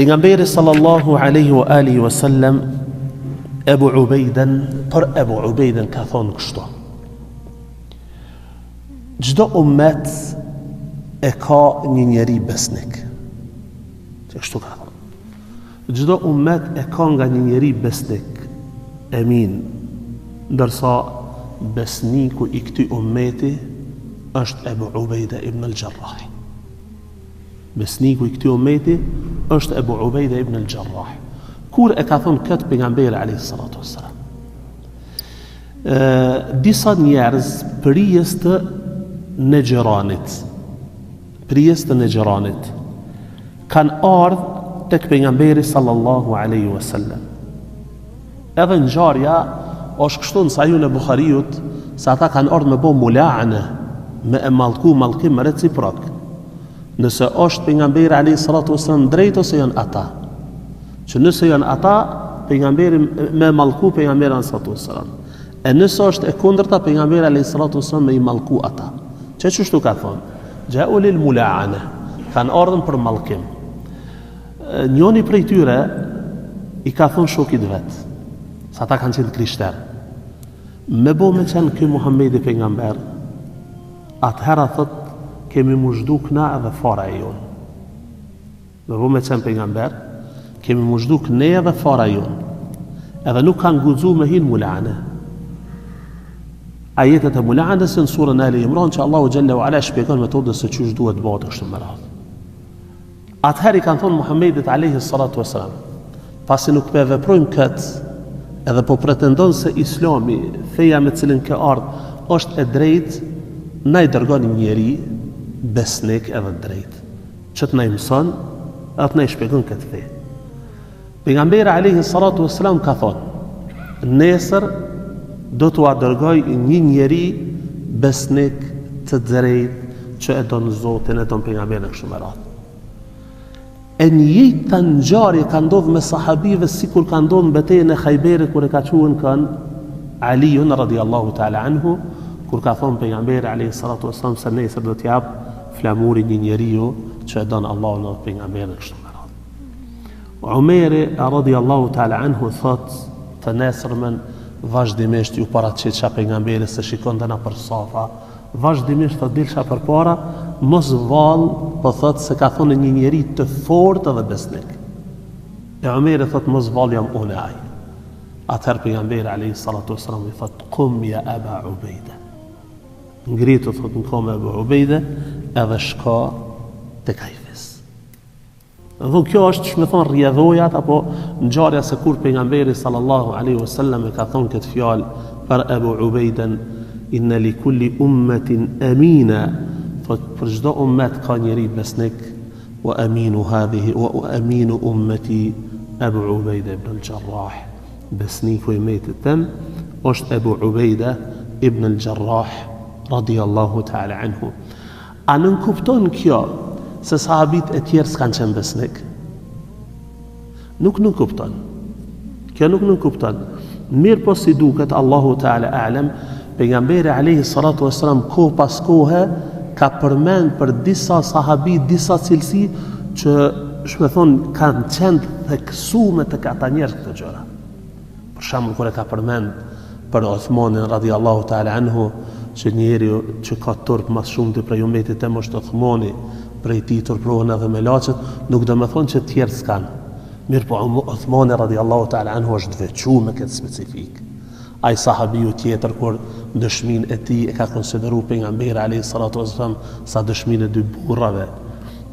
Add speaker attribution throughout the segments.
Speaker 1: Pejgamberi sallallahu alaihi wa alihi wasallam Ebu Ubejden, për Ebu Ubejden ka thonë kështu: çdo ummet e ka një njeri besnik. Kështu ka thonë. Çdo ummet e ka nga një njeri besnik, emin, ndërsa besniku i këtij ummeti është Ebu Ubejde ibn al-Jarrah. Besniku i këtij ummeti është Ebu Ubejde ibn al-Jarrah. Kur e ka thonë këtë pejgamberi alayhi salatu wassalam, disa njerëz përjes të Negjeranit kanë ardhur tek pejgamberi sallallahu alaihi wasallam. Edhe ngjarja është kështu në Sahihun e Buhariut, se ata kanë ardhur me bë mulaane, me e mallkim reciprok. Nëse është pejgamberi alayhi salatu wasallam drejt ose janë ata. Që nëse janë ata, pejgamberi me mallku pejgamberin alayhi salatu wasallam. E nëse është e kundërta, pejgamberi alayhi salatu wasallam me i mallku ata. Çështu ka thonë: "Ja'u lil mula'ana", kanë ardhur për mallkim. Njëri prej tyre i ka thonë shokit vet, sa ata kanë qenë krishterë: "Me bo me qenë ky Muhamedi pejgamber, atëherë thot kemi mushdu këna edhe fara e jonë. Me bo me qenë pejgamber, kemi mushdu këne edhe fara e jonë. Edhe nuk kanë guxu me hinë mulane." Ajetet e mulanes në surën Ali Imran, që Allahu xhalla wa ala shpjegon metodën se çish duhet bëhet kështu me radhë. Atëherë i kanë thonë Muhamedit alayhi salatu wasalam, pasi nuk po veprojmë këtë, edhe po pretendon se Islami, feja me cilën ka ardhur, është e drejtë, na i dërgon një njeri besnik edhe drejt, që të na i mëson, atë na i shpjegon këtë fe. Pejgamberi alayhi salatu wasalam ka thonë: "Nesër do t'u dërgoj një njeri besnik të drejt, që e don Zotin, e don pejgamberin kështu me radhë." E njëjta ngjarje ka ndodhur me sahabive, sikur ka ndodhur në betejën e Khajberit, kur e ka quhen kan Aliun radhiyallahu ta'ala anhu, kur ka thonë pejgamberi alayhi salatu wasallam se nesër do t'jap flamurin një njeriu që e don Allahun dhe pejgamberin kështu me radhë. Umeri radhiyallahu ta'ala anhu thot: "Të nesërmen vazhdimisht ju paraqit çka pejgamberi se shikonte na për safa, vazhdimisht të dilsha përpara, mos vall, po thot se ka thonë një njeri të fortë dhe besnik." E Umeri thot: "Mos vall, jam unë ai." Atëherë pejgamberi alayhi salatu wasallam i thot: "Qum ya Aba Ubejde." Ngritu, thot, në kom e Ebu Ubejde, edhe shka të kajfis. Dhe kjo është, shme thonë, rjedhojat, apo ngjarja se kur pejgamberi sallallahu alaihi wasallam e ka thonë këtë fjalë për Ebu Ubejden: "Inna li kulli ummetin amina", thot, për çdo ummet ka njeri besnik, wa aminu ummeti Ebu Ubejde ibn al-Jarrah. Besniku i metit tem është Ebu Ubejde ibn al-Jarrah radhiyallahu ta'ala anhu. A nën kupton kjo se sahabit e tjerë s'kan qenë besnik? Nuk nën kupton. Kjo nuk nën kupton. Mirë po si duket, Allahu ta'ala a'lam, pejgamberi alayhi salatu wasalam kohë pas kohe ka përmend për disa sahabi, disa cilësi që shme thonë kanë qenë theksume të ata njerëz këtë gjëra. Për shembull, kur e ka përmend për Uthmanin radhiyallahu ta'ala anhu, që njeri që ka turp mas shumë të prej umetit tem është Uthmani, prej ti turprohen edhe me lachet, nuk do me thonë që tjerë s'kan. Mirë po Uthmani radhiyallahu ta'ala anhu është veçu me këtë specifik. Ai sahabiju tjetër, kur dëshmin e ti e ka konsideru pejgamberi alayhi salatu wasallam sa dëshmin e dy burrave.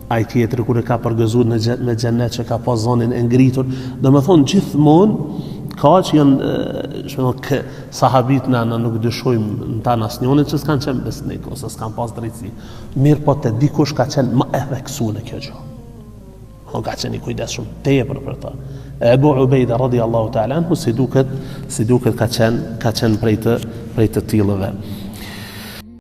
Speaker 1: Ai tjetër, kur e ka përgëzuar me xhenet që ka pas zonin e ngritur, do me thonë gjithmonë ka që janë sahabit në nuk dyshojmë në ta asnjënit që s'kan qenë besnik ose s'kan pas drejtësi. Mirë po të dikush ka qenë më e theksuar në kjo gjë. Ka qenë i kujdes shumë tepër për ta. Ebu Ubejde radhiyallahu ta'ala anhu si duket ka qenë prej të tillëve.